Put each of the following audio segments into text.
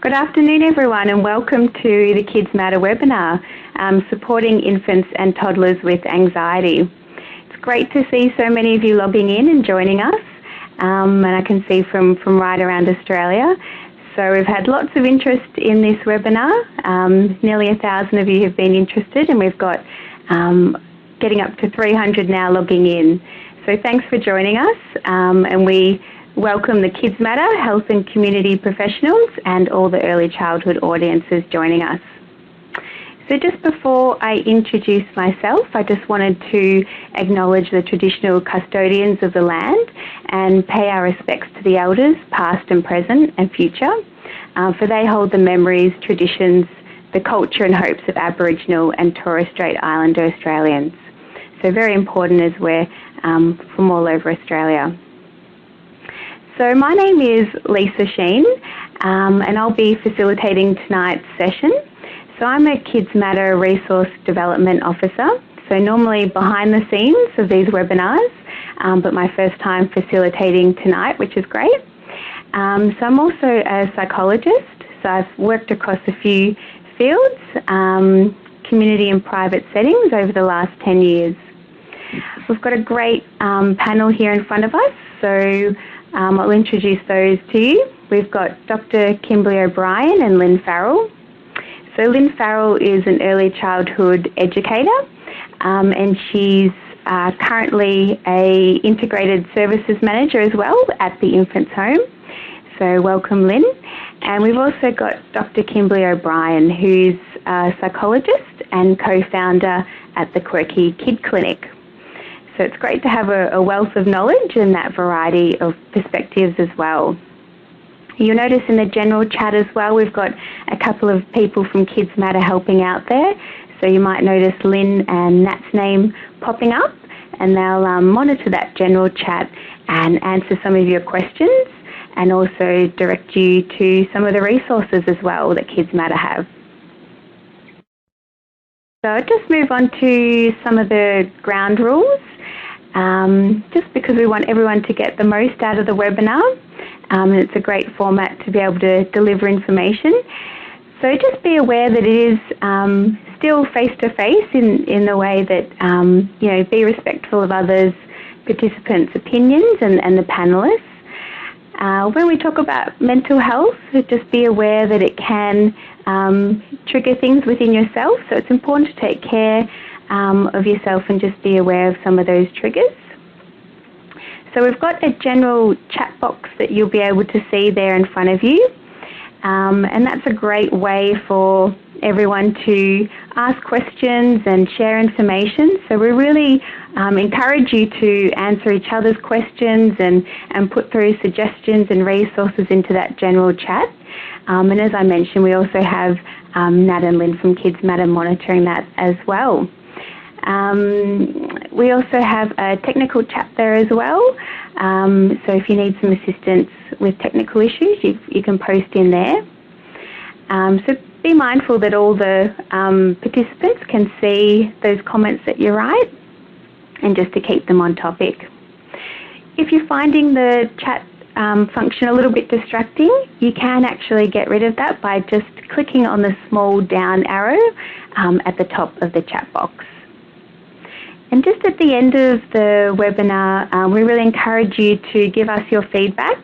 Good afternoon, everyone, and welcome to the Kids Matter webinar, supporting infants and toddlers with anxiety. It's great to see so many of you logging in and joining us, and I can see from right around Australia. So we've had lots of interest in this webinar. Nearly 1,000 of you have been interested, and we've got getting up to 300 now logging in. So thanks for joining us, and we welcome the Kids Matter, health and community professionals, and all the early childhood audiences joining us. So just before I introduce myself, I just wanted to acknowledge the traditional custodians of the land and pay our respects to the elders, past and present and future, for they hold the memories, traditions, the culture and hopes of Aboriginal and Torres Strait Islander Australians. So very important as we're from all over Australia. So my name is Lisa Sheen, and I'll be facilitating tonight's session. So I'm a Kids Matter Resource Development Officer, so normally behind the scenes of these webinars, but my first time facilitating tonight, which is great. So I'm also a psychologist, so I've worked across a few fields, community and private settings over the last 10 years. We've got a great panel here in front of us, so I'll introduce those to you. We've got Dr. Kimberly O'Brien and Lynn Farrell. So Lynn Farrell is an early childhood educator, and she's currently an integrated services manager as well at the Infants Home. So welcome, Lynn. And we've also got Dr. Kimberly O'Brien, who's a psychologist and co-founder at the Quirky Kid Clinic. So it's great to have a wealth of knowledge and that variety of perspectives as well. You'll notice in the general chat as well, we've got a couple of people from Kids Matter helping out there. So you might notice Lynn and Nat's name popping up, and they'll monitor that general chat and answer some of your questions, and also direct you to some of the resources as well that Kids Matter have. So I'll just move on to some of the ground rules. Just because we want everyone to get the most out of the webinar, and it's a great format to be able to deliver information. So just be aware that it is still face-to-face in the way that, be respectful of others, participants' opinions and the panellists. When we talk about mental health, just be aware that it can trigger things within yourself, so it's important to take care of yourself and just be aware of some of those triggers. So we've got a general chat box that you'll be able to see there in front of you, and that's a great way for everyone to ask questions and share information. So we really encourage you to answer each other's questions and put through suggestions and resources into that general chat. And as I mentioned, we also have Nat and Lynn from Kids Matter monitoring that as well. We also have a technical chat there as well, so if you need some assistance with technical issues, you can post in there. So be mindful that all the participants can see those comments that you write, and just to keep them on topic. If you're finding the chat function a little bit distracting, you can actually get rid of that by just clicking on the small down arrow at the top of the chat box. And just at the end of the webinar, we really encourage you to give us your feedback.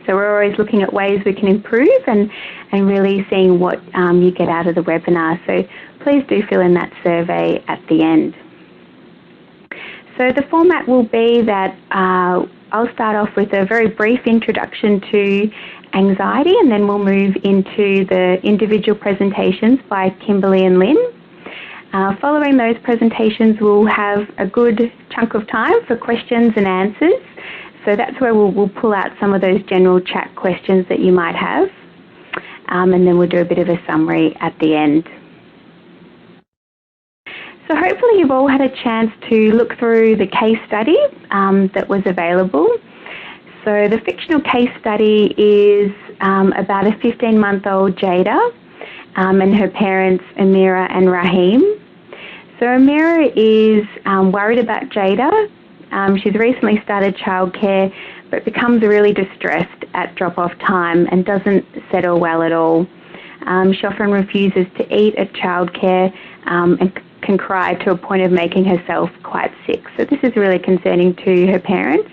So we're always looking at ways we can improve and really seeing what you get out of the webinar. So please do fill in that survey at the end. So the format will be that I'll start off with a very brief introduction to anxiety, and then we'll move into the individual presentations by Kimberly and Lynn. Following those presentations, we'll have a good chunk of time for questions and answers. So that's where we'll pull out some of those general chat questions that you might have. And then we'll do a bit of a summary at the end. So hopefully you've all had a chance to look through the case study that was available. So the fictional case study is about a 15-month-old Jada and her parents Amira and Raheem. So Amira is worried about Jada She's recently started childcare, but becomes really distressed at drop-off time and doesn't settle well at all. She often refuses to eat at childcare and can cry to a point of making herself quite sick. So this is really concerning to her parents.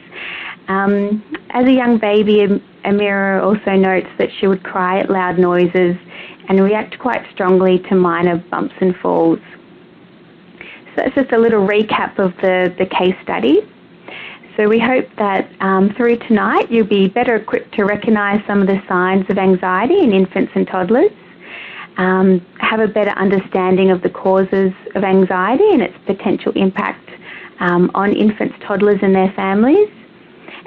As a young baby, Amira also notes that she would cry at loud noises and react quite strongly to minor bumps and falls. So that's just a little recap of the case study. So we hope that through tonight you'll be better equipped to recognise some of the signs of anxiety in infants and toddlers, have a better understanding of the causes of anxiety and its potential impact on infants, toddlers and their families,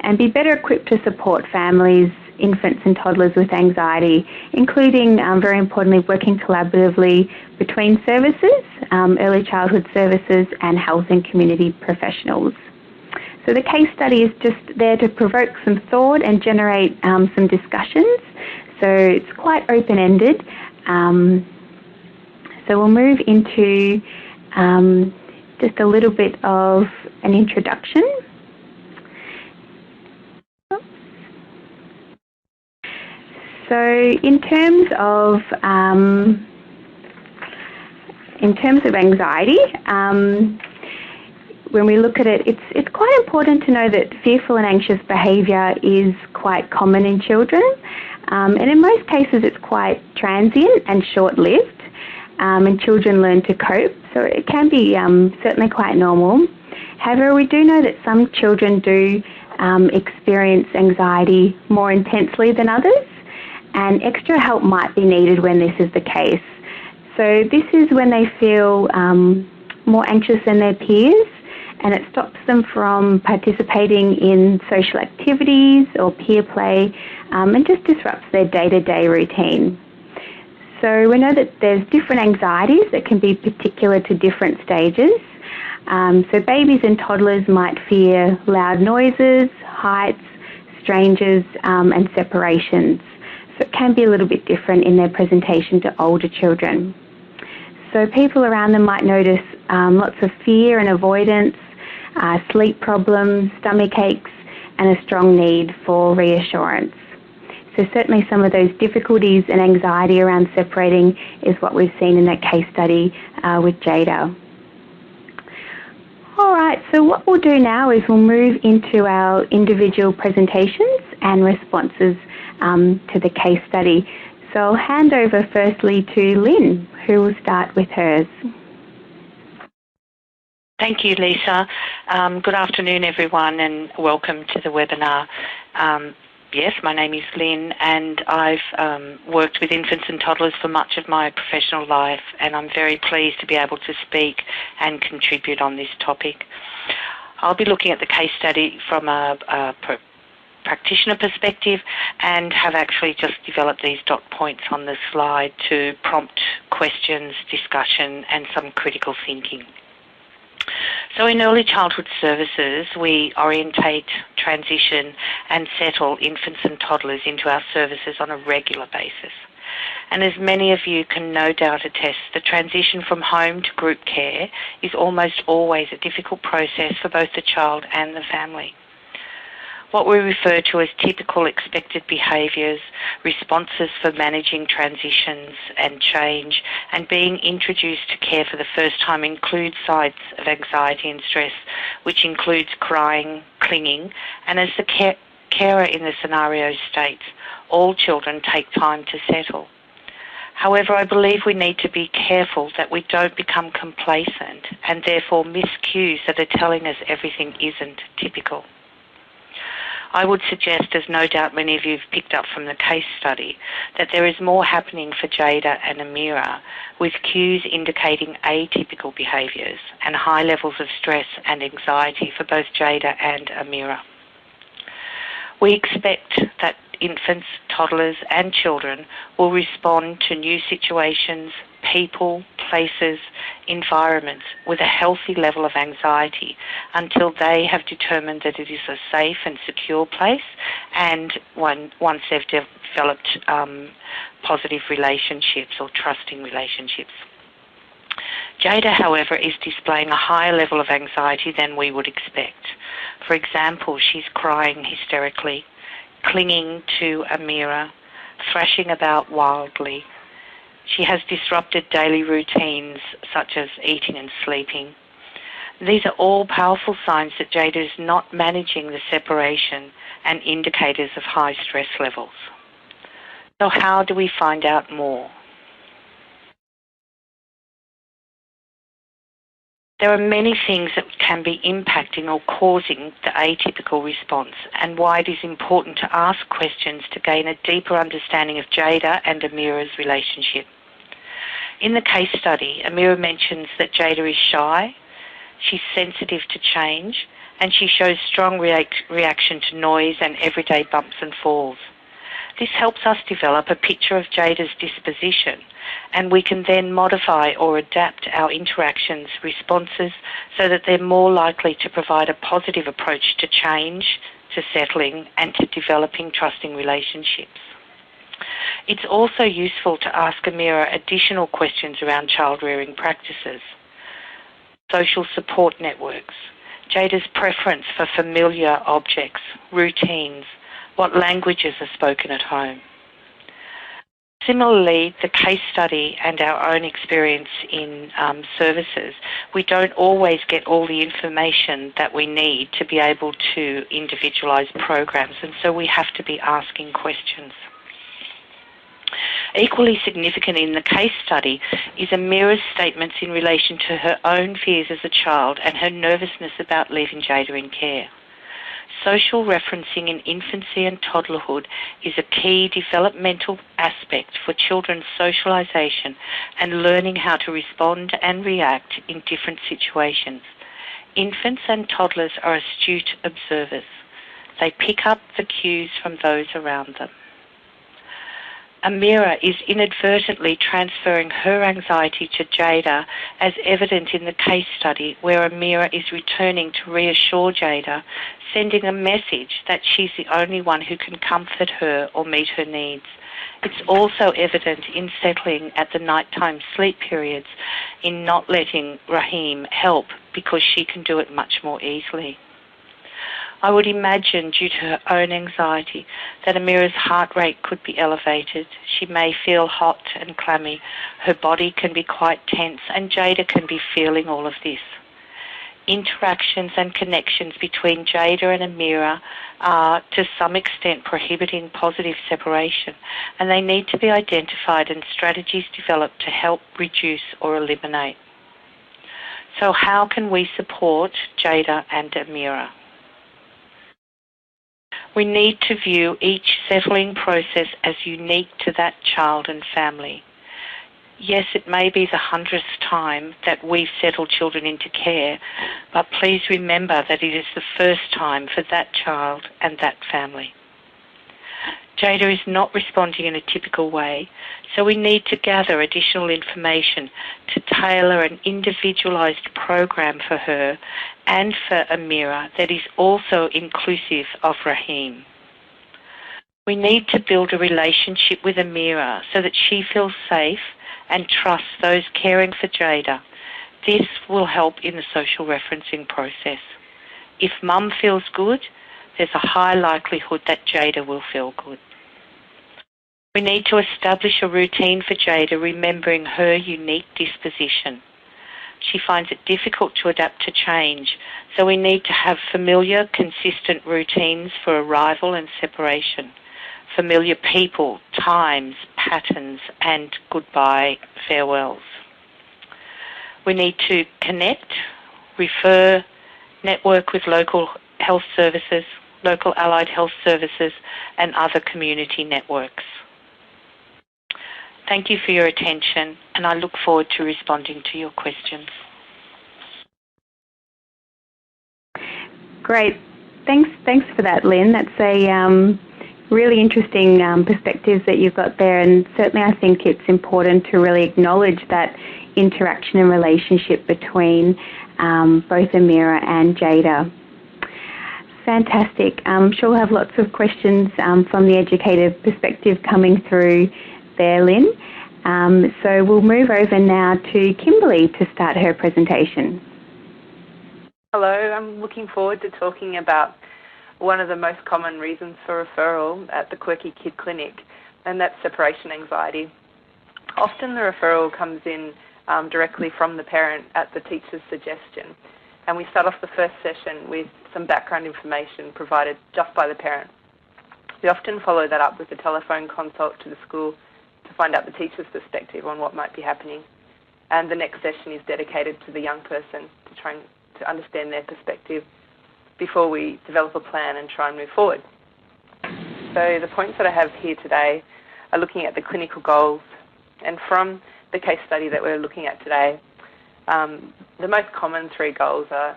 and be better equipped to support families, infants and toddlers with anxiety, including, very importantly, working collaboratively between services, early childhood services and health and community professionals. So the case study is just there to provoke some thought and generate some discussions. So it's quite open-ended. So we'll move into just a little bit of an introduction. So in terms of anxiety, when we look at it, it's quite important to know that fearful and anxious behaviour is quite common in children, and in most cases it's quite transient and short-lived, and children learn to cope, so it can be certainly quite normal. However, we do know that some children do experience anxiety more intensely than others, and extra help might be needed when this is the case. So this is when they feel more anxious than their peers, and it stops them from participating in social activities or peer play, and just disrupts their day-to-day routine. So we know that there's different anxieties that can be particular to different stages. So babies and toddlers might fear loud noises, heights, strangers, and separations. So it can be a little bit different in their presentation to older children. So people around them might notice lots of fear and avoidance, sleep problems, stomach aches, and a strong need for reassurance. So certainly some of those difficulties and anxiety around separating is what we've seen in that case study with Jada. All right, so what we'll do now is we'll move into our individual presentations and responses to the case study. So I'll hand over firstly to Lynn, who will start with hers. Thank you, Lisa. Good afternoon, everyone, and welcome to the webinar. Yes, my name is Lynn, and I've worked with infants and toddlers for much of my professional life, and I'm very pleased to be able to speak and contribute on this topic. I'll be looking at the case study from a practitioner perspective and have actually just developed these dot points on the slide to prompt questions, discussion, and some critical thinking. So in early childhood services, we orientate, transition and settle infants and toddlers into our services on a regular basis. And as many of you can no doubt attest, the transition from home to group care is almost always a difficult process for both the child and the family. What we refer to as typical expected behaviours, responses for managing transitions and change, and being introduced to care for the first time include sides of anxiety and stress, which includes crying, clinging, and as the carer in the scenario states, all children take time to settle. However, I believe we need to be careful that we don't become complacent and therefore miss cues that are telling us everything isn't typical. I would suggest, as no doubt many of you have picked up from the case study, that there is more happening for Jada and Amira, with cues indicating atypical behaviours and high levels of stress and anxiety for both Jada and Amira. We expect that infants, toddlers and children will respond to new situations, people, places, environments with a healthy level of anxiety until they have determined that it is a safe and secure place, and once they've developed positive relationships or trusting relationships. Jada, however, is displaying a higher level of anxiety than we would expect. For example, she's crying hysterically, clinging to a mirror, thrashing about wildly. She has disrupted daily routines such as eating and sleeping. These are all powerful signs that Jada is not managing the separation and indicators of high stress levels. So how do we find out more? There are many things that can be impacting or causing the atypical response, and why it is important to ask questions to gain a deeper understanding of Jada and Amira's relationship. In the case study, Amira mentions that Jada is shy, she's sensitive to change, and she shows strong reaction to noise and everyday bumps and falls. This helps us develop a picture of Jada's disposition, and we can then modify or adapt our interactions, responses, so that they're more likely to provide a positive approach to change, to settling, and to developing trusting relationships. It's also useful to ask Amira additional questions around child-rearing practices, social support networks, Jada's preference for familiar objects, routines, what languages are spoken at home. Similarly, the case study and our own experience in services, we don't always get all the information that we need to be able to individualise programs, and so we have to be asking questions. Equally significant in the case study is Amira's statements in relation to her own fears as a child and her nervousness about leaving Jada in care. Social referencing in infancy and toddlerhood is a key developmental aspect for children's socialisation and learning how to respond and react in different situations. Infants and toddlers are astute observers. They pick up the cues from those around them. Amira is inadvertently transferring her anxiety to Jada, as evident in the case study where Amira is returning to reassure Jada, sending a message that she's the only one who can comfort her or meet her needs. It's also evident in settling at the nighttime sleep periods, in not letting Rahim help because she can do it much more easily. I would imagine, due to her own anxiety, that Amira's heart rate could be elevated. She may feel hot and clammy. Her body can be quite tense, and Jada can be feeling all of this. Interactions and connections between Jada and Amira are, to some extent, prohibiting positive separation, and they need to be identified and strategies developed to help reduce or eliminate. So how can we support Jada and Amira? We need to view each settling process as unique to that child and family. Yes, it may be the 100th time that we've settled children into care, but please remember that it is the first time for that child and that family. Jada is not responding in a typical way, so we need to gather additional information to tailor an individualised program for her and for Amira that is also inclusive of Rahim. We need to build a relationship with Amira so that she feels safe and trusts those caring for Jada. This will help in the social referencing process. If Mum feels good, there's a high likelihood that Jada will feel good. We need to establish a routine for Jada, remembering her unique disposition. She finds it difficult to adapt to change, so we need to have familiar, consistent routines for arrival and separation, familiar people, times, patterns, and goodbye, farewells. We need to connect, refer, network with local health services, local allied health services, and other community networks. Thank you for your attention, and I look forward to responding to your questions. Great. Thanks for that, Lynn. That's a really interesting perspectives that you've got there, and certainly I think it's important to really acknowledge that interaction and relationship between both Amira and Jada. Fantastic. I'm sure we'll have lots of questions from the educator perspective coming through there, Lynn. So we'll move over now to Kimberly to start her presentation. Hello, I'm looking forward to talking about one of the most common reasons for referral at the Quirky Kid Clinic, and that's separation anxiety. Often the referral comes in directly from the parent at the teacher's suggestion, and we start off the first session with some background information provided just by the parent. We often follow that up with a telephone consult to the school to find out the teacher's perspective on what might be happening, and the next session is dedicated to the young person to try to understand their perspective before we develop a plan and try and move forward. So the points that I have here today are looking at the clinical goals, and from the case study that we're looking at today, the most common three goals are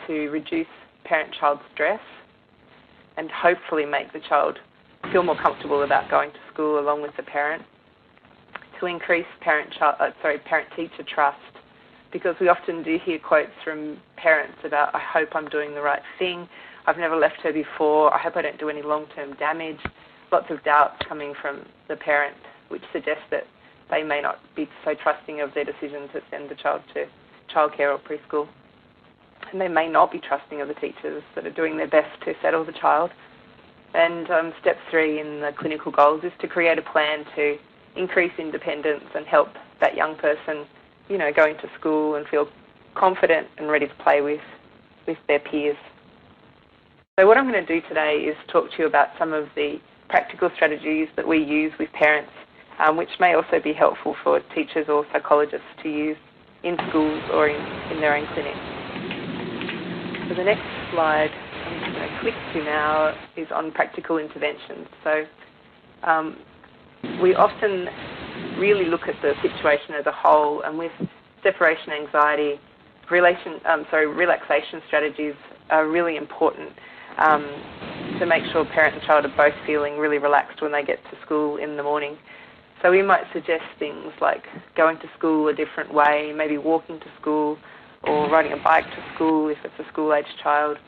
to reduce parent-child stress and hopefully make the child feel more comfortable about going to school along with the parent, to increase parent-teacher trust, because we often do hear quotes from parents about, I hope I'm doing the right thing, I've never left her before, I hope I don't do any long-term damage. Lots of doubts coming from the parent, which suggests that they may not be so trusting of their decision to send the child to childcare or preschool. And they may not be trusting of the teachers that are doing their best to settle the child. And step 3 in the clinical goals is to create a plan to increase independence and help that young person, going to school and feel confident and ready to play with their peers. So what I'm going to do today is talk to you about some of the practical strategies that we use with parents, which may also be helpful for teachers or psychologists to use in schools or in their own clinic. So the next slide I'm just going to click to now is on practical interventions. So we often really look at the situation as a whole, and with separation anxiety, relaxation strategies are really important to make sure parent and child are both feeling really relaxed when they get to school in the morning. So we might suggest things like going to school a different way, maybe walking to school or riding a bike to school if it's a school-aged child.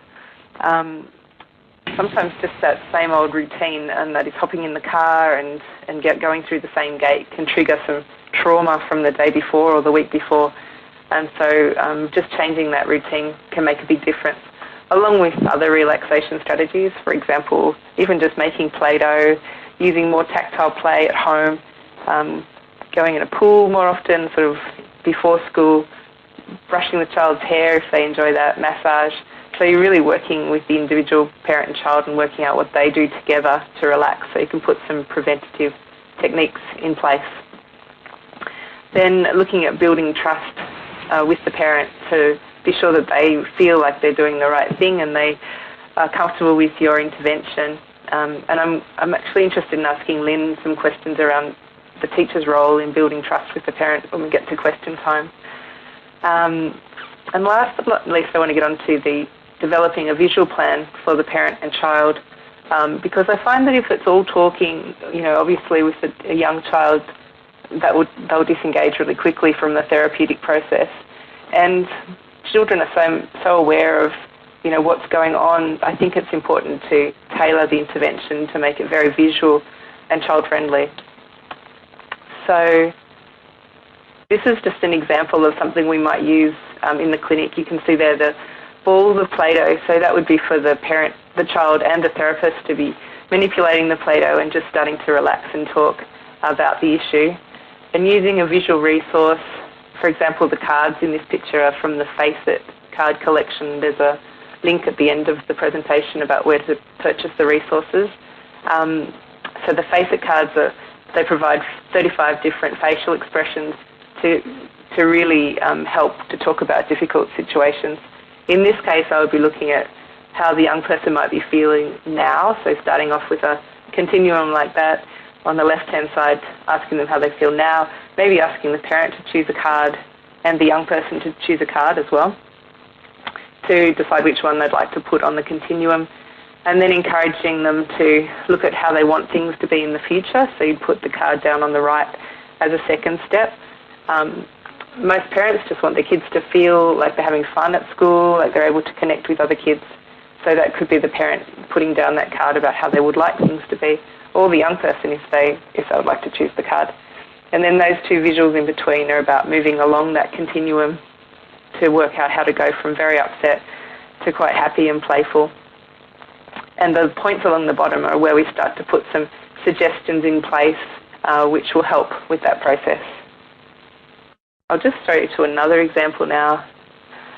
Sometimes just that same old routine, and that is hopping in the car and going through the same gate, can trigger some trauma from the day before or the week before. And so just changing that routine can make a big difference, along with other relaxation strategies. For example, even just making Play-Doh, using more tactile play at home, going in a pool more often, sort of before school, brushing the child's hair if they enjoy that, massage. So you're really working with the individual parent and child and working out what they do together to relax, so you can put some preventative techniques in place. Then looking at building trust with the parent to be sure that they feel like they're doing the right thing and they are comfortable with your intervention. And I'm actually interested in asking Lynn some questions around the teacher's role in building trust with the parent when we get to question time. And last but not least, I want to get on to the developing a visual plan for the parent and child, because I find that if it's all talking, obviously with a young child, they'll disengage really quickly from the therapeutic process. And children are so aware of, what's going on. I think it's important to tailor the intervention to make it very visual and child-friendly. So this is just an example of something we might use in the clinic. You can see there the balls of Play-Doh. So that would be for the parent, the child and the therapist to be manipulating the Play-Doh and just starting to relax and talk about the issue. And using a visual resource, for example, the cards in this picture are from the Face It card collection. There's a link at the end of the presentation about where to purchase the resources. So the Face It cards, they provide 35 different facial expressions to really help to talk about difficult situations. In this case, I would be looking at how the young person might be feeling now, so starting off with a continuum like that. On the left-hand side, asking them how they feel now, maybe asking the parent to choose a card and the young person to choose a card as well, to decide which one they'd like to put on the continuum, and then encouraging them to look at how they want things to be in the future. So you'd put the card down on the right as a second step. Most parents just want their kids to feel like they're having fun at school, like they're able to connect with other kids. So that could be the parent putting down that card about how they would like things to be, or the young person if they would like to choose the card. And then those two visuals in between are about moving along that continuum to work out how to go from very upset to quite happy and playful. And the points along the bottom are where we start to put some suggestions in place which will help with that process. I'll just throw you to another example now.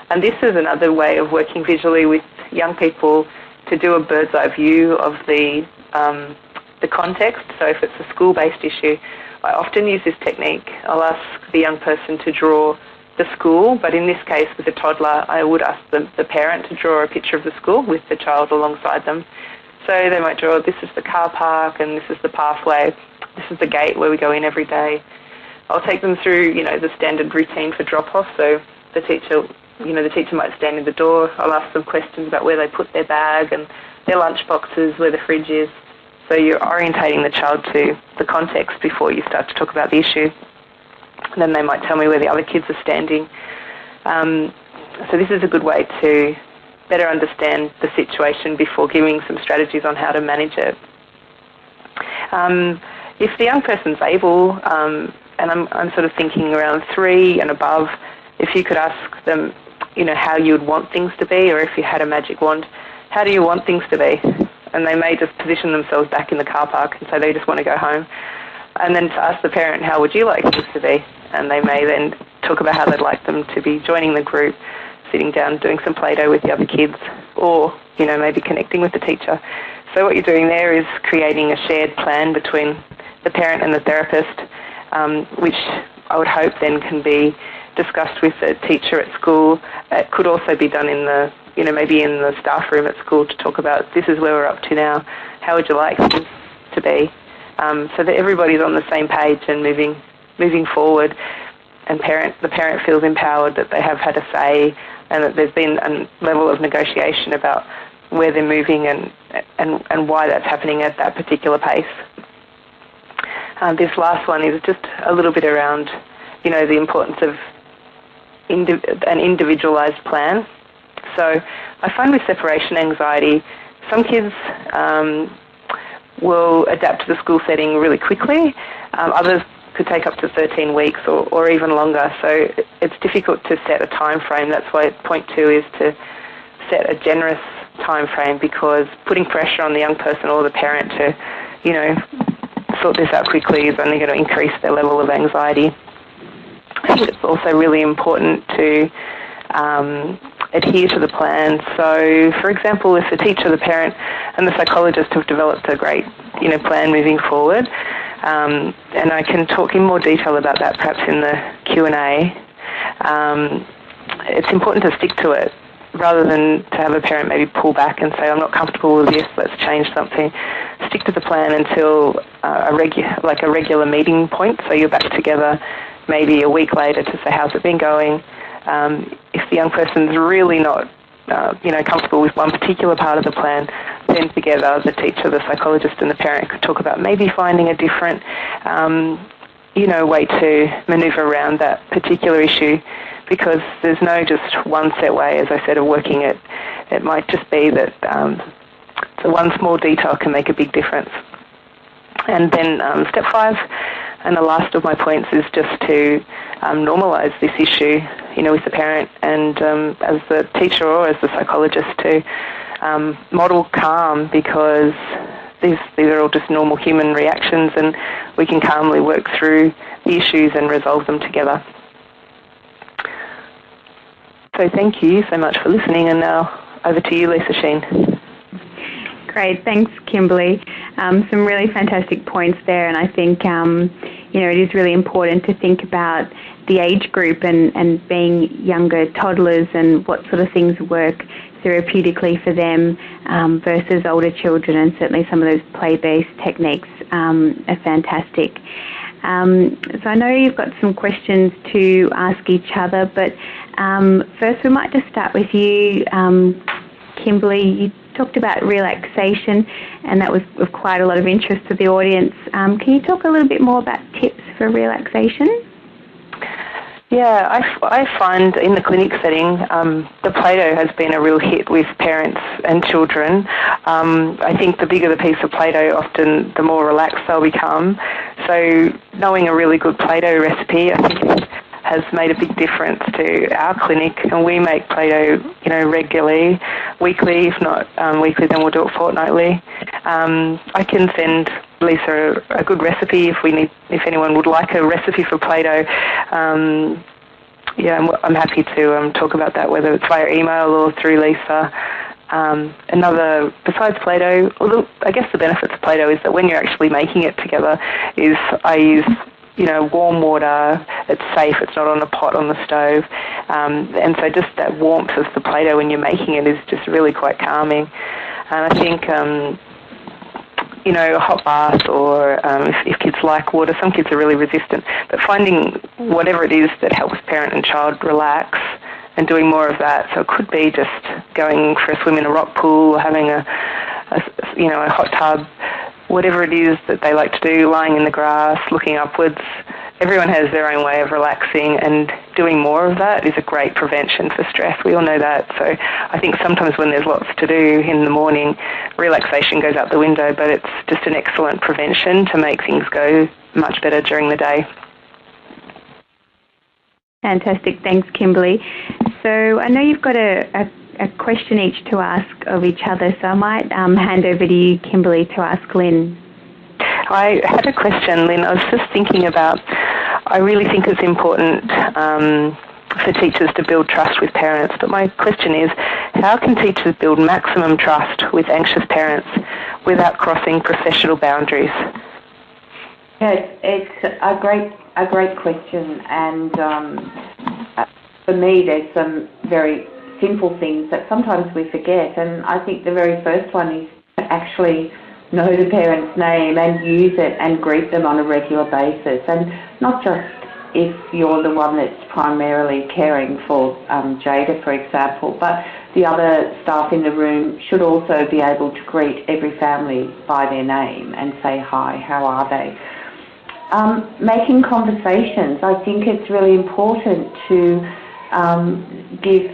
And this is another way of working visually with young people to do a bird's eye view of the context. So if it's a school-based issue, I often use this technique. I'll ask the young person to draw the school, but in this case with a toddler, I would ask the parent to draw a picture of the school with the child alongside them. So they might draw, this is the car park and this is the pathway, this is the gate where we go in every day. I'll take them through, the standard routine for drop-off. So the teacher might stand in the door. I'll ask them questions about where they put their bag and their lunch boxes, where the fridge is. So you're orientating the child to the context before you start to talk about the issue. And then they might tell me where the other kids are standing. So this is a good way to better understand the situation before giving some strategies on how to manage it. If the young person's able, and I'm sort of thinking around 3 and above, if you could ask them, how you would want things to be, or if you had a magic wand, how do you want things to be? And they may just position themselves back in the car park and say they just want to go home. And then to ask the parent, how would you like things to be? And they may then talk about how they'd like them to be joining the group, sitting down, doing some Play-Doh with the other kids, or, maybe connecting with the teacher. So what you're doing there is creating a shared plan between the parent and the therapist, which I would hope then can be discussed with the teacher at school. It could also be done in the, maybe in the staff room at school to talk about, this is where we're up to now, how would you like things to be? So that everybody's on the same page and moving forward, and the parent feels empowered that they have had a say and that there's been a level of negotiation about where they're moving and why that's happening at that particular pace. This last one is just a little bit around, the importance of an individualized plan. So I find with separation anxiety, some kids will adapt to the school setting really quickly. Others could take up to 13 weeks or even longer. So it's difficult to set a time frame. That's why point 2 is to set a generous time frame, because putting pressure on the young person or the parent to, sort this out quickly is only going to increase their level of anxiety. I think it's also really important to adhere to the plan. So, for example, if the teacher, the parent, and the psychologist have developed a great, plan moving forward, and I can talk in more detail about that perhaps in the Q&A, it's important to stick to it rather than to have a parent maybe pull back and say, I'm not comfortable with this, let's change something. Stick to the plan until a regular meeting point, so you're back together maybe a week later to say, how's it been going? If the young person's really not, comfortable with one particular part of the plan, then together the teacher, the psychologist and the parent could talk about maybe finding a different, way to manoeuvre around that particular issue, because there's no just one set way, as I said, of working it. It might just be that so one small detail can make a big difference. And then step 5, and the last of my points, is just to normalise this issue, with the parent and as the teacher or as the psychologist to model calm, because these are all just normal human reactions, and we can calmly work through the issues and resolve them together. So thank you so much for listening, and now over to you, Lisa Sheen. Great, thanks, Kimberly. Some really fantastic points there, and I think it is really important to think about the age group and being younger toddlers and what sort of things work therapeutically for them versus older children, and certainly some of those play-based techniques are fantastic. So I know you've got some questions to ask each other, but first we might just start with you, Kimberly. You talked about relaxation, and that was of quite a lot of interest to the audience. Can you talk a little bit more about tips for relaxation? Yeah, I find in the clinic setting, the Play-Doh has been a real hit with parents and children. I think the bigger the piece of Play-Doh, often the more relaxed they'll become. So knowing a really good Play-Doh recipe, I think has made a big difference to our clinic, and we make Play-Doh, regularly, weekly, if not weekly, then we'll do it fortnightly. I can send Lisa a good recipe if anyone would like a recipe for Play-Doh. I'm happy to talk about that, whether it's via email or through Lisa. Besides Play-Doh, although I guess the benefits of Play-Doh is that when you're actually making it together, I use warm water. It's safe. It's not on a pot on the stove. And so just that warmth of the Play-Doh when you're making it is just really quite calming. And I think, a hot bath or if kids like water, some kids are really resistant, but finding whatever it is that helps parent and child relax and doing more of that. So it could be just going for a swim in a rock pool or having a hot tub, whatever it is that they like to do, lying in the grass, looking upwards. Everyone has their own way of relaxing, and doing more of that is a great prevention for stress. We all know that. So I think sometimes when there's lots to do in the morning, relaxation goes out the window, but it's just an excellent prevention to make things go much better during the day. Fantastic. Thanks, Kimberly. So I know you've got a question each to ask of each other, so I might hand over to you, Kimberly, to ask Lynn. I had a question, Lynn. I was just thinking about, I really think it's important for teachers to build trust with parents, but my question is, how can teachers build maximum trust with anxious parents without crossing professional boundaries? Yeah, it's a great question, and for me there's some very simple things that sometimes we forget, and I think the very first one is to actually know the parent's name and use it and greet them on a regular basis, and not just if you're the one that's primarily caring for Jada, for example, but the other staff in the room should also be able to greet every family by their name and say, hi, how are they? Making conversations. I think it's really important to give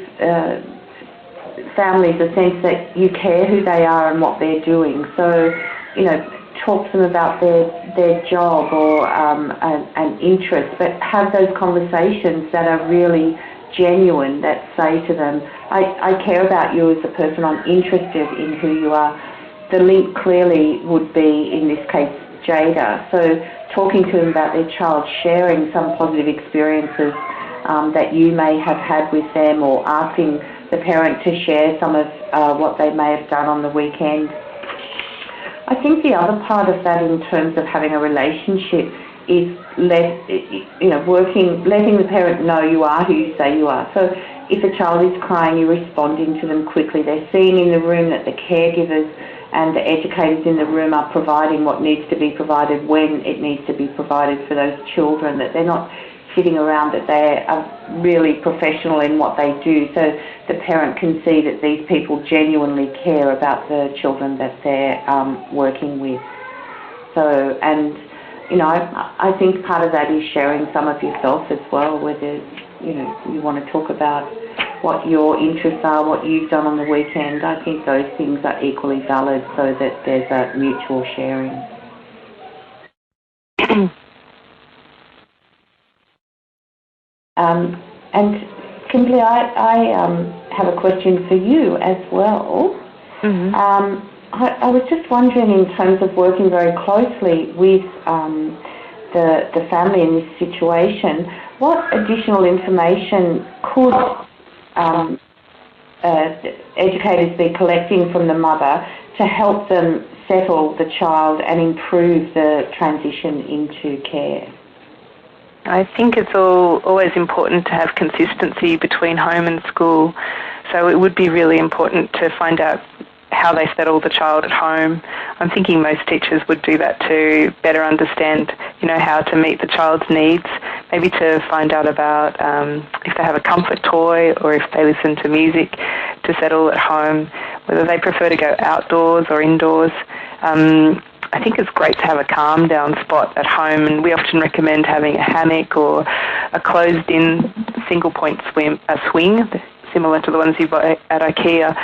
families a sense that you care who they are and what they're doing. So, talk to them about their job or an interest, but have those conversations that are really genuine, that say to them, I care about you as a person, I'm interested in who you are. The link clearly would be, in this case, Jada. So talking to them about their child, sharing some positive experiences that you may have had with them, or asking the parent to share some of what they may have done on the weekend. I think the other part of that in terms of having a relationship is letting the parent know you are who you say you are. So if a child is crying, you're responding to them quickly. They're seeing in the room that the caregivers and the educators in the room are providing what needs to be provided when it needs to be provided for those children, that they're not sitting around, that they are really professional in what they do, so the parent can see that these people genuinely care about the children that they're working with. So, and I think part of that is sharing some of yourself as well, whether you want to talk about what your interests are, what you've done on the weekend. I think those things are equally valid, so that there's a mutual sharing. And Kimberly, I have a question for you as well. Mm-hmm. I was just wondering, in terms of working very closely with the family in this situation, what additional information could educators be collecting from the mother to help them settle the child and improve the transition into care? I think it's always important to have consistency between home and school. So it would be really important to find out how they settle the child at home. I'm thinking most teachers would do that to better understand, how to meet the child's needs, maybe to find out about if they have a comfort toy or if they listen to music to settle at home, whether they prefer to go outdoors or indoors. I think it's great to have a calm down spot at home, and we often recommend having a hammock or a closed-in single-point swing, similar to the ones you've got at IKEA,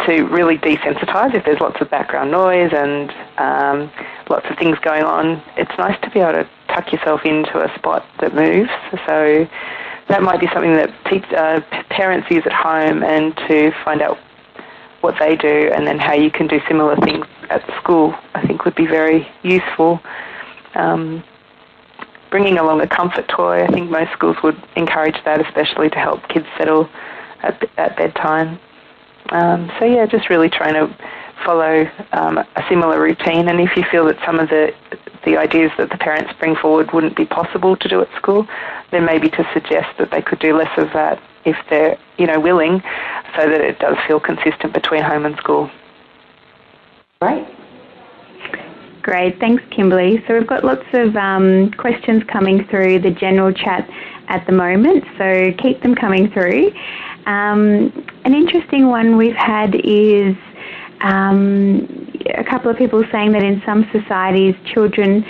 to really desensitise if there's lots of background noise and lots of things going on. It's nice to be able to tuck yourself into a spot that moves. So that might be something that parents use at home, and to find out what they do and then how you can do similar things at school, I think would be very useful. Bringing along a comfort toy, I think most schools would encourage that, especially to help kids settle at bedtime. So yeah, just really trying to follow a similar routine, and if you feel that some of the ideas that the parents bring forward wouldn't be possible to do at school, then maybe to suggest that they could do less of that if they're, willing, so that it does feel consistent between home and school. Great, thanks Kimberly. So we've got lots of questions coming through the general chat at the moment, so keep them coming through. An interesting one we've had is a couple of people saying that in some societies children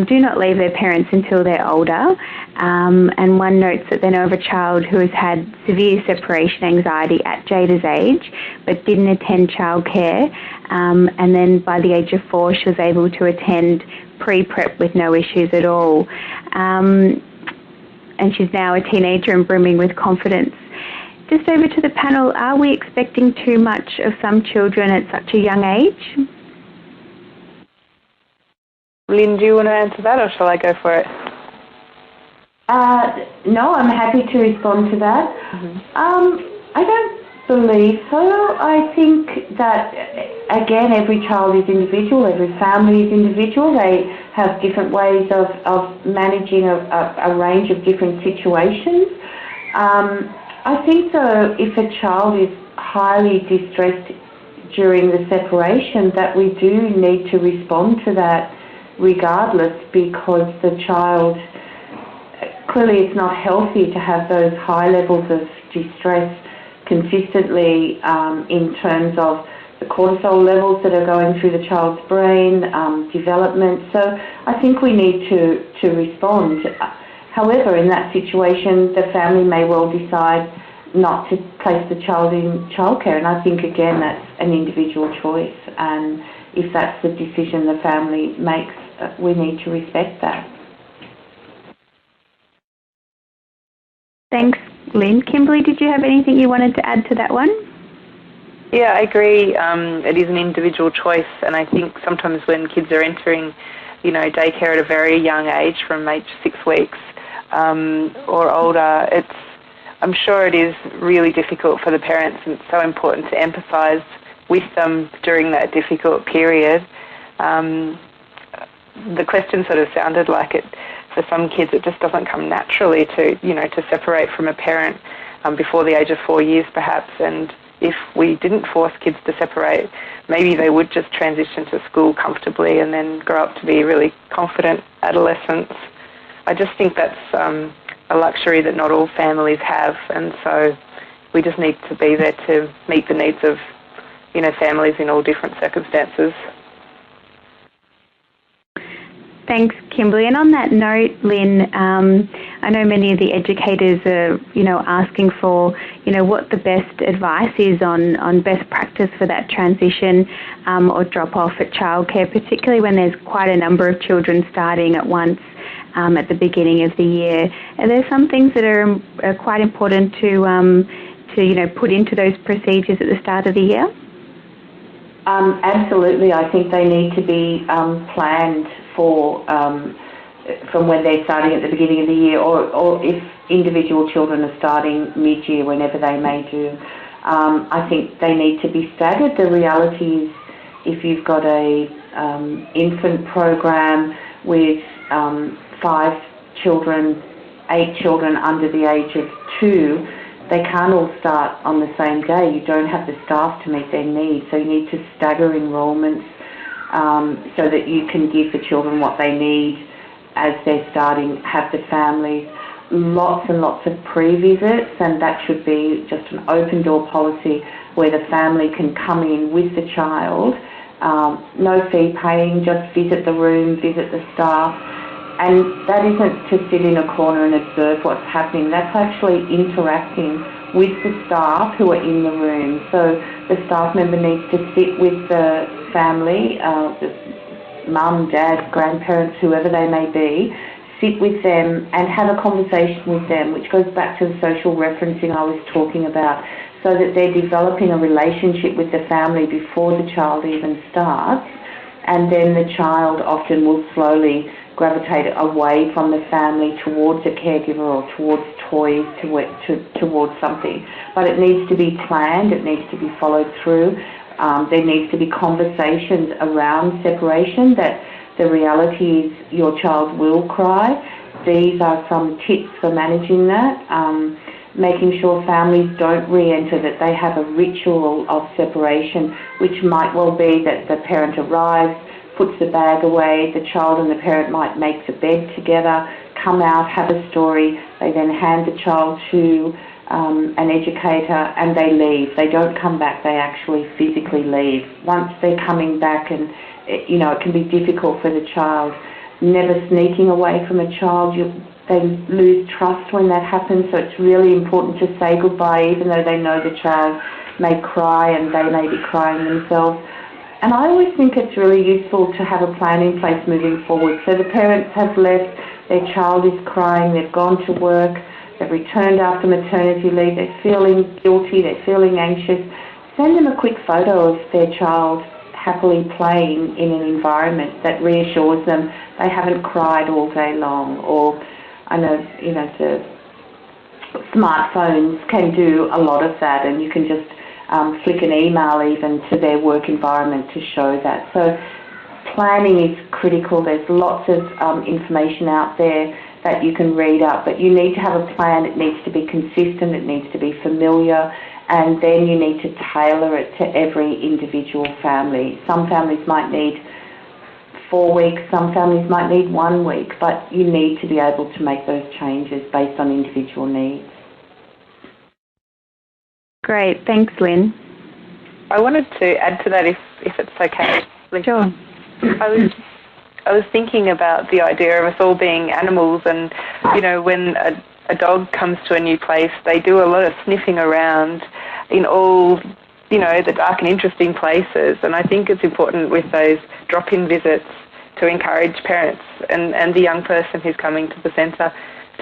do not leave their parents until they're older, and one notes that they know of a child who has had severe separation anxiety at Jada's age but didn't attend childcare, and then by the age of 4 she was able to attend pre-prep with no issues at all, and she's now a teenager and brimming with confidence. Just over to the panel, are we expecting too much of some children at such a young age? Lynn, do you want to answer that, or shall I go for it? No, I'm happy to respond to that. I don't believe so. I think that, again, every child is individual, every family is individual. They have different ways of managing a range of different situations. I think, though, if a child is highly distressed during the separation, that we do need to respond to that regardless, because the child, clearly it's not healthy to have those high levels of distress consistently in terms of the cortisol levels that are going through the child's brain, development. So I think we need to respond. However, in that situation, the family may well decide not to place the child in childcare, and I think, again, that's an individual choice, and if that's the decision the family makes, we need to respect that. Thanks, Lynn. Kimberly, did you have anything you wanted to add to that one? Yeah, I agree. It is an individual choice, and I think sometimes when kids are entering, daycare at a very young age, from age 6 weeks or older, I'm sure it is really difficult for the parents, and it's so important to empathise with them during that difficult period. The question sort of sounded like it, for some kids, it just doesn't come naturally to separate from a parent before the age of 4 years, perhaps. And if we didn't force kids to separate, maybe they would just transition to school comfortably and then grow up to be really confident adolescents. I just think that's a luxury that not all families have, and so we just need to be there to meet the needs of, families in all different circumstances. Thanks, Kimberly. And on that note, Lynn, I know many of the educators are, asking for, what the best advice is on best practice for that transition or drop-off at childcare, particularly when there's quite a number of children starting at once at the beginning of the year. Are there some things that are quite important to put into those procedures at the start of the year? Absolutely. I think they need to be planned for from when they're starting at the beginning of the year, or if individual children are starting mid-year, whenever they may do. I think they need to be staggered. The reality is, if you've got a infant program with 5 children, 8 children under the age of 2, they can't all start on the same day. You don't have the staff to meet their needs, so you need to stagger enrolments so that you can give the children what they need as they're starting, have the families. Lots and lots of pre-visits, and that should be just an open door policy where the family can come in with the child, no fee paying, just visit the room, visit the staff, And that isn't to sit in a corner and observe what's happening. That's actually interacting with the staff who are in the room. So the staff member needs to sit with the family, the mum, dad, grandparents, whoever they may be, sit with them and have a conversation with them, which goes back to the social referencing I was talking about, so that they're developing a relationship with the family before the child even starts, and then the child often will slowly gravitate away from the family towards a caregiver or towards toys, towards something. But it needs to be planned, it needs to be followed through. There needs to be conversations around separation, that the reality is your child will cry. These are some tips for managing that. Making sure families don't re-enter, that they have a ritual of separation, which might well be that the parent arrives, puts the bag away, the child and the parent might make the bed together, come out, have a story, they then hand the child to an educator and they leave. They don't come back, they actually physically leave. Once they're coming back, and it can be difficult for the child, never sneaking away from a child, they lose trust when that happens, so it's really important to say goodbye even though they know the child may cry and they may be crying themselves. And I always think it's really useful to have a plan in place moving forward. So the parents have left, their child is crying, they've gone to work, they've returned after maternity leave, they're feeling guilty, they're feeling anxious. Send them a quick photo of their child happily playing in an environment that reassures them they haven't cried all day long. Or I know, the smartphones can do a lot of that, and you can just flick an email even to their work environment to show that. So planning is critical. There's lots of information out there that you can read up, but you need to have a plan. It needs to be consistent, it needs to be familiar, and then you need to tailor it to every individual family. Some families might need 4 weeks, some families might need 1 week, but you need to be able to make those changes based on individual needs. Great, thanks, Lynn. I wanted to add to that, if it's okay. Sure. I was thinking about the idea of us all being animals, and when a dog comes to a new place, they do a lot of sniffing around in all the dark and interesting places. And I think it's important with those drop-in visits to encourage parents and the young person who's coming to the centre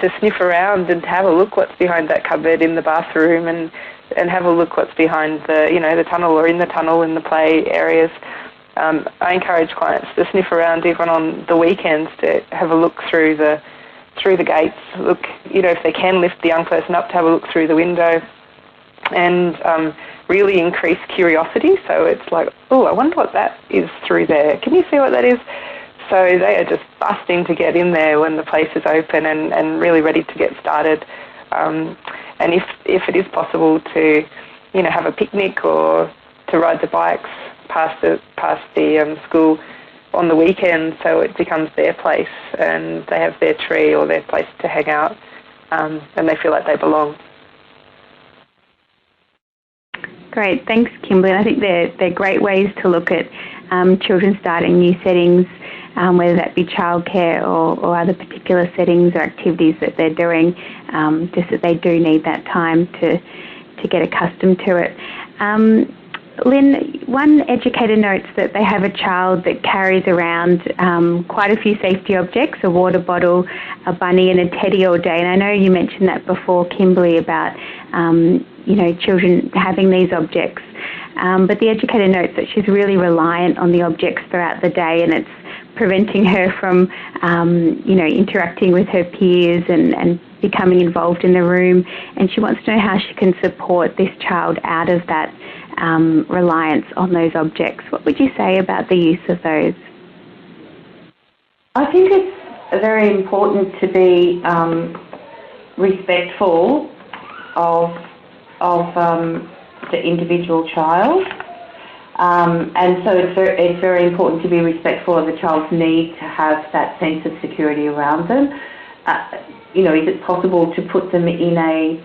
to sniff around and to have a look what's behind that cupboard in the bathroom, and have a look what's behind the tunnel, or in the tunnel in the play areas. I encourage clients to sniff around even on the weekends, to have a look through the gates, look, if they can lift the young person up, to have a look through the window, and really increase curiosity. So it's like, oh, I wonder what that is through there. Can you see what that is? So they are just busting to get in there when the place is open, and really ready to get started. And if it is possible to, have a picnic or to ride the bikes past the school on the weekend, so it becomes their place and they have their tree or their place to hang out, and they feel like they belong. Great, thanks, Kimberly. I think they're great ways to look at children starting new settings, whether that be childcare or other particular settings or activities that they're doing, just that they do need that time to get accustomed to it. Lynn, one educator notes that they have a child that carries around quite a few safety objects, a water bottle, a bunny and a teddy all day. And I know you mentioned that before, Kimberly, about children having these objects. But the educator notes that she's really reliant on the objects throughout the day, and it's preventing her from, interacting with her peers and becoming involved in the room. And she wants to know how she can support this child out of that reliance on those objects. What would you say about the use of those? I think it's very important to be respectful of the individual child. And so it's very important to be respectful of the child's need to have that sense of security around them. Is it possible to put them in a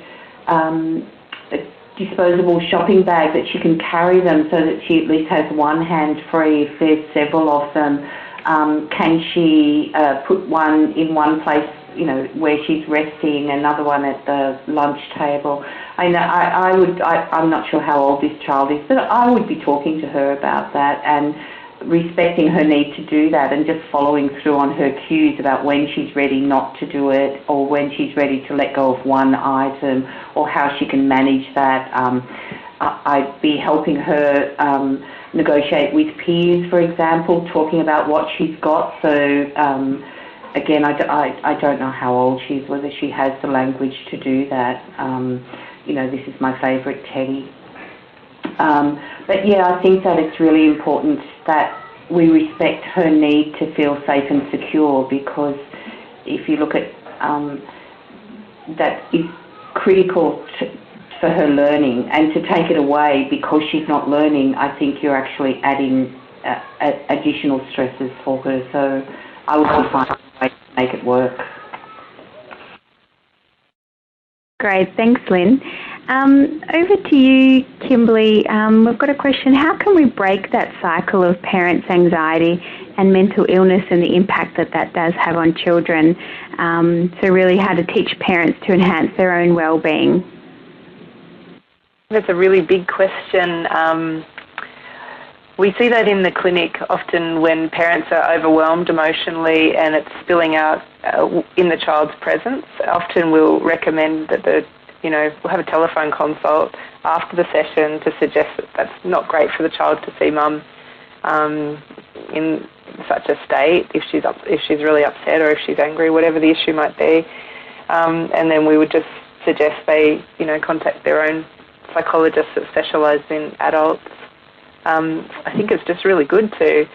disposable shopping bag that she can carry them, so that she at least has one hand free if there's several of them? Can she put one in one place, where she's resting, another one at the lunch table? I'm not sure how old this child is, but I would be talking to her about that and respecting her need to do that, and just following through on her cues about when she's ready not to do it, or when she's ready to let go of one item, or how she can manage that. I'd be helping her negotiate with peers, for example, talking about what she's got. So again, I don't know how old she is, whether she has the language to do that. This is my favourite teddy. But yeah, I think that it's really important that we respect her need to feel safe and secure, because if you look at that is critical for her learning, and to take it away because she's not learning, I think you're actually adding additional stresses for her. So I would find a way to make it work. Great, thanks, Lynn. Over to you, Kimberly. We've got a question. How can we break that cycle of parents' anxiety and mental illness and the impact that does have on children? So really how to teach parents to enhance their own well-being. That's a really big question. We see that in the clinic often when parents are overwhelmed emotionally and it's spilling out in the child's presence. Often we'll recommend that we'll have a telephone consult after the session to suggest that that's not great for the child to see mum in such a state, if she's really upset or if she's angry, whatever the issue might be. And then we would just suggest they, contact their own psychologists that specialise in adults. I think it's just really good to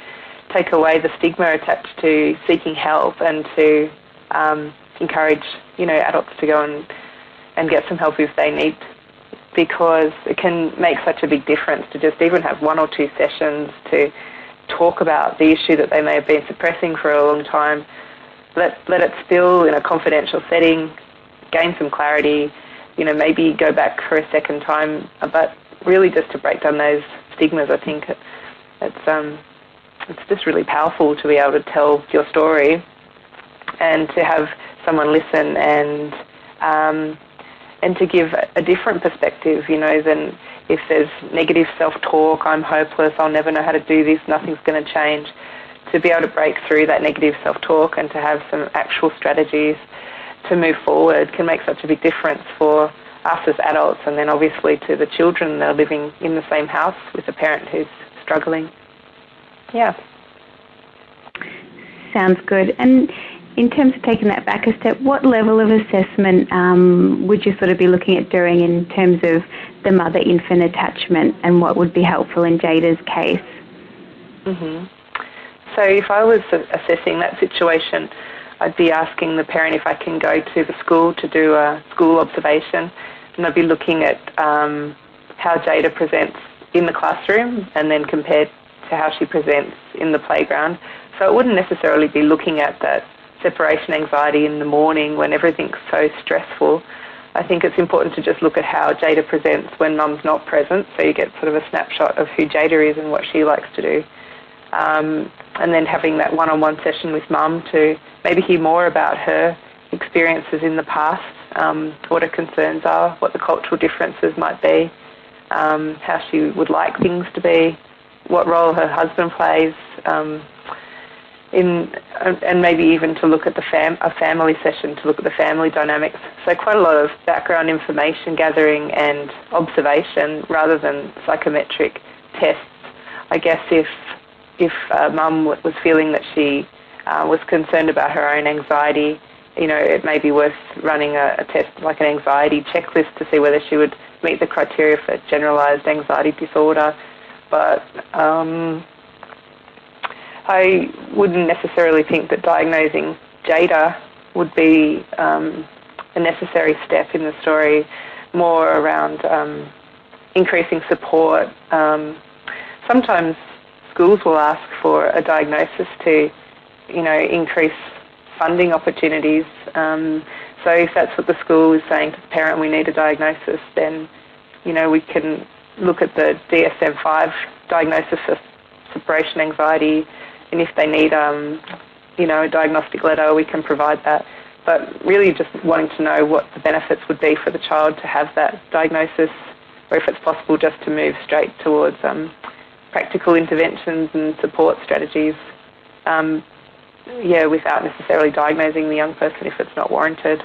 take away the stigma attached to seeking help and to encourage, adults to go and get some help if they need, because it can make such a big difference to just even have 1 or 2 sessions to talk about the issue that they may have been suppressing for a long time. Let it spill in a confidential setting, gain some clarity, maybe go back for a second time, but really just to break down those stigmas. I think it's just really powerful to be able to tell your story and to have someone listen and to give a different perspective, than if there's negative self-talk, I'm hopeless, I'll never know how to do this, nothing's going to change. To be able to break through that negative self-talk and to have some actual strategies to move forward can make such a big difference for us as adults, and then obviously to the children that are living in the same house with a parent who's struggling. Yeah. Sounds good. And in terms of taking that back a step, what level of assessment would you sort of be looking at doing in terms of the mother-infant attachment, and what would be helpful in Jada's case? Mm-hmm. So if I was assessing that situation, I'd be asking the parent if I can go to the school to do a school observation, and I'd be looking at how Jada presents in the classroom and then compared to how she presents in the playground. So it wouldn't necessarily be looking at that separation anxiety in the morning when everything's so stressful. I think it's important to just look at how Jada presents when mum's not present, so you get sort of a snapshot of who Jada is and what she likes to do. And then having that one-on-one session with mum to maybe hear more about her experiences in the past, what her concerns are, what the cultural differences might be, how she would like things to be, what role her husband plays, and maybe even to look at a family session to look at the family dynamics. So quite a lot of background information gathering and observation rather than psychometric tests. I guess if mum was feeling that she was concerned about her own anxiety, it may be worth running a test like an anxiety checklist to see whether she would meet the criteria for generalised anxiety disorder. But I wouldn't necessarily think that diagnosing Jada would be a necessary step in the story, more around increasing support. Sometimes schools will ask for a diagnosis to, increase funding opportunities. So if that's what the school is saying to the parent, we need a diagnosis, then, we can look at the DSM-5 diagnosis for separation anxiety and if they need, a diagnostic letter, we can provide that. But really just wanting to know what the benefits would be for the child to have that diagnosis, or if it's possible just to move straight towards practical interventions and support strategies, without necessarily diagnosing the young person if it's not warranted.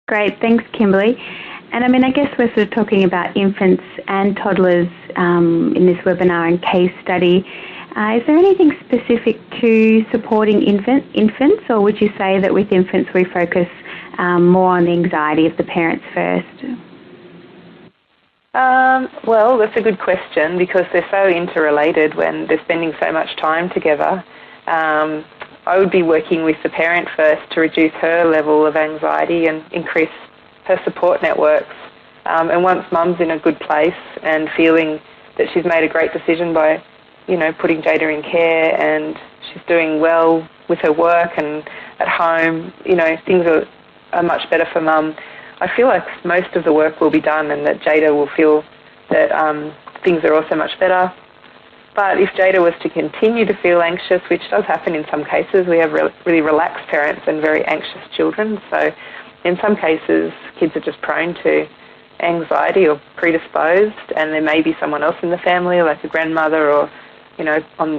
Great, thanks, Kimberly. And I guess we're sort of talking about infants and toddlers in this webinar and case study. Is there anything specific to supporting infants, or would you say that with infants we focus more on the anxiety of the parents first? Well, that's a good question because they're so interrelated when they're spending so much time together. I would be working with the parent first to reduce her level of anxiety and increase her support networks. And once mum's in a good place and feeling that she's made a great decision by putting Jada in care and she's doing well with her work and at home, things are much better for mum. I feel like most of the work will be done and that Jada will feel that things are also much better. But if Jada was to continue to feel anxious, which does happen in some cases, we have really relaxed parents and very anxious children. So in some cases, kids are just prone to anxiety or predisposed, and there may be someone else in the family, like a grandmother or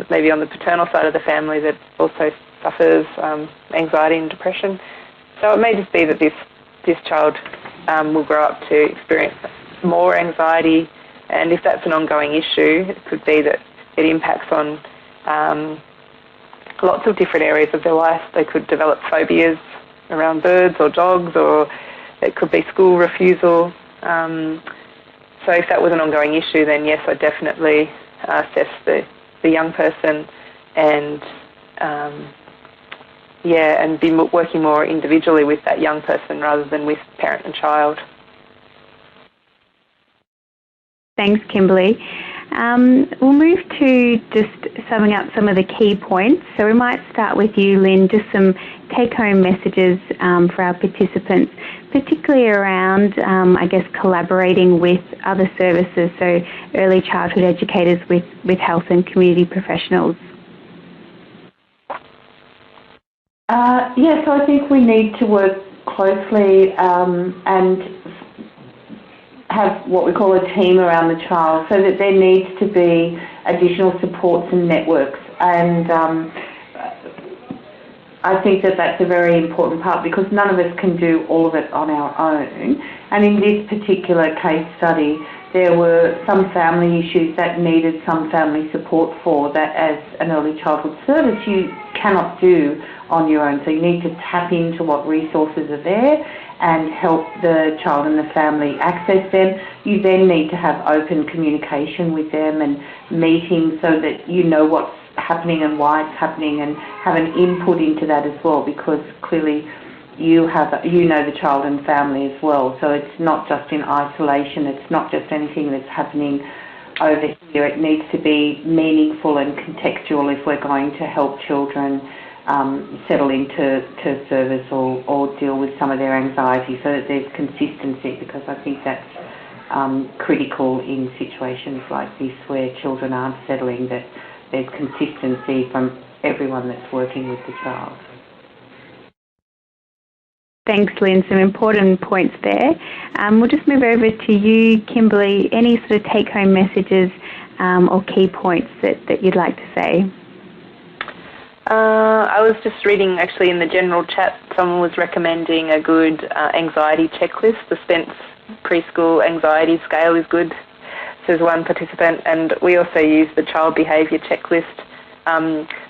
maybe on the paternal side of the family that also suffers anxiety and depression. So it may just be that this child will grow up to experience more anxiety, and if that's an ongoing issue, it could be that it impacts on lots of different areas of their life. They could develop phobias around birds or dogs, or it could be school refusal. So if that was an ongoing issue, then yes, I definitely assess the young person and and be working more individually with that young person rather than with parent and child. Thanks, Kimberly. We'll move to just summing up some of the key points. So we might start with you, Lynn, just some take-home messages for our participants, particularly around, collaborating with other services, so early childhood educators with health and community professionals. So I think we need to work closely and have what we call a team around the child, so that there needs to be additional supports and networks. And I think that that's a very important part because none of us can do all of it on our own. And in this particular case study, there were some family issues that needed some family support for that as an early childhood service you cannot do on your own. So you need to tap into what resources are there and help the child and the family access them. You then need to have open communication with them and meetings so that you know what's happening and why it's happening, and have an input into that as well, because clearly you know the child and family as well. So it's not just in isolation, it's not just anything that's happening over here. It needs to be meaningful and contextual if we're going to help children settle into service or deal with some of their anxiety, so that there's consistency, because I think that's critical in situations like this where children aren't settling, that there's consistency from everyone that's working with the child. Thanks, Lynn. Some important points there. We'll just move over to you, Kimberly. Any sort of take-home messages or key points that you'd like to say? I was just reading, actually, in the general chat, someone was recommending a good anxiety checklist. The Spence Preschool Anxiety Scale is good, says one participant, and we also use the child behaviour checklist.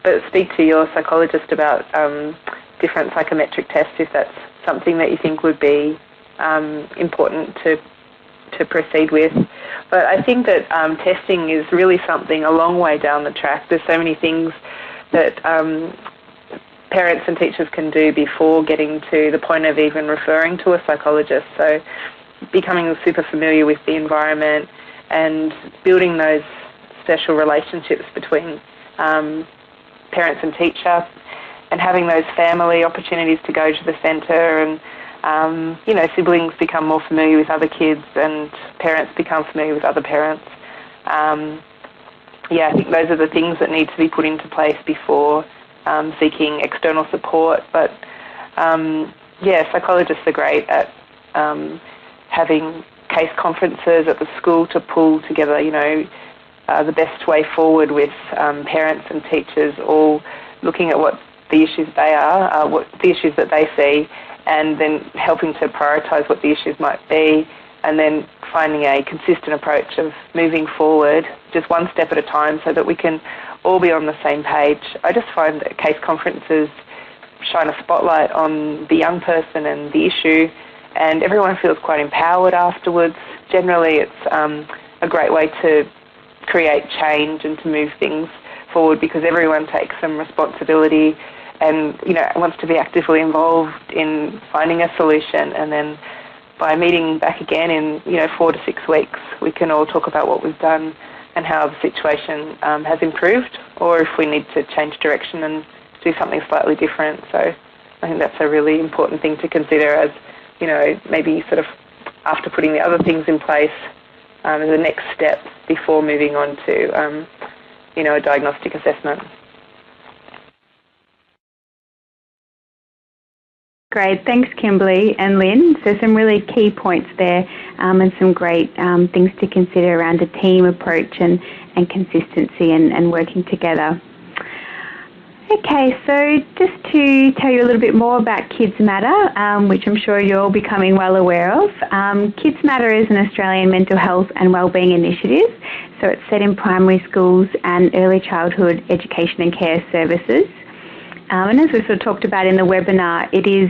But speak to your psychologist about different psychometric tests if that's something that you think would be important to proceed with. But I think that testing is really something a long way down the track. There's so many things that parents and teachers can do before getting to the point of even referring to a psychologist. So becoming super familiar with the environment and building those special relationships between parents and teacher, and having those family opportunities to go to the centre, and siblings become more familiar with other kids and parents become familiar with other parents. I think those are the things that need to be put into place before seeking external support. But psychologists are great at having case conferences at the school to pull together, the best way forward with parents and teachers, all looking at what the issues they are, what the issues that they see, and then helping to prioritise what the issues might be, and then finding a consistent approach of moving forward just one step at a time so that we can all be on the same page. I just find that case conferences shine a spotlight on the young person and the issue, and everyone feels quite empowered afterwards. Generally, it's a great way to create change and to move things forward because everyone takes some responsibility and wants to be actively involved in finding a solution. And then by meeting back again in 4 to 6 weeks, we can all talk about what we've done and how the situation has improved, or if we need to change direction and do something slightly different. So I think that's a really important thing to consider as maybe sort of after putting the other things in place as the next step before moving on to a diagnostic assessment. Great, thanks Kimberly and Lynn. So some really key points there and some great things to consider around a team approach and consistency and working together. Okay, so just to tell you a little bit more about Kids Matter, which I'm sure you're all becoming well aware of. Kids Matter is an Australian mental health and wellbeing initiative. So it's set in primary schools and early childhood education and care services. And as we sort of talked about in the webinar, it is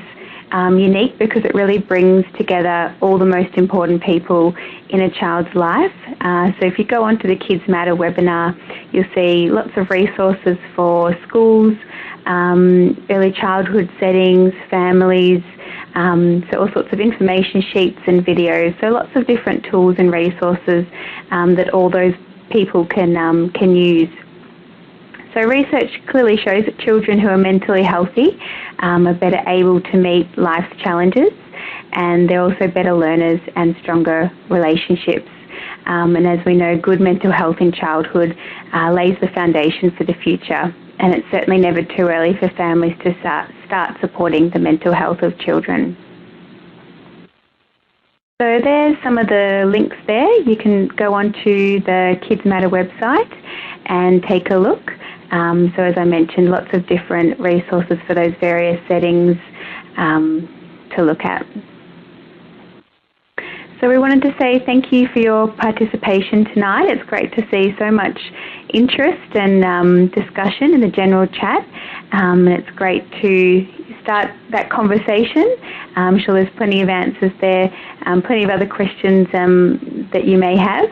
unique because it really brings together all the most important people in a child's life. So if you go onto the Kids Matter webinar, you'll see lots of resources for schools, early childhood settings, families, so all sorts of information sheets and videos. So lots of different tools and resources that all those people can use. So research clearly shows that children who are mentally healthy are better able to meet life's challenges, and they're also better learners and stronger relationships. And as we know, good mental health in childhood lays the foundation for the future, and it's certainly never too early for families to start supporting the mental health of children. So there's some of the links there. You can go onto the Kids Matter website and take a look. So as I mentioned, lots of different resources for those various settings to look at. So we wanted to say thank you for your participation tonight. It's great to see so much interest and discussion in the general chat. It's great to start that conversation. I'm sure there's plenty of answers there, plenty of other questions that you may have.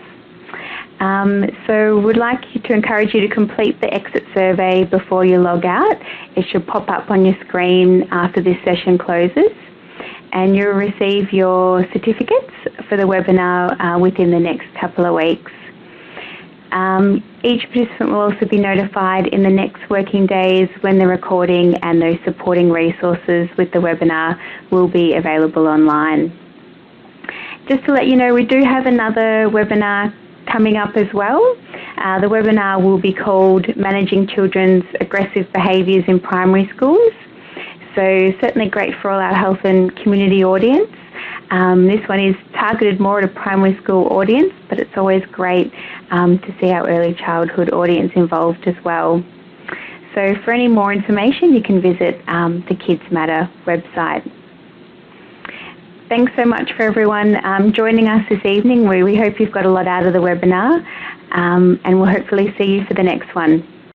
So we'd like to encourage you to complete the exit survey before you log out. It should pop up on your screen after this session closes, and you'll receive your certificates for the webinar within the next couple of weeks. Each participant will also be notified in the next working days when the recording and those supporting resources with the webinar will be available online. Just to let you know, we do have another webinar coming up as well. The webinar will be called Managing Children's Aggressive Behaviours in Primary Schools. So certainly great for all our health and community audience. This one is targeted more at a primary school audience, but it's always great to see our early childhood audience involved as well. So for any more information, you can visit the Kids Matter website. Thanks so much for everyone joining us this evening. We hope you've got a lot out of the webinar, and we'll hopefully see you for the next one.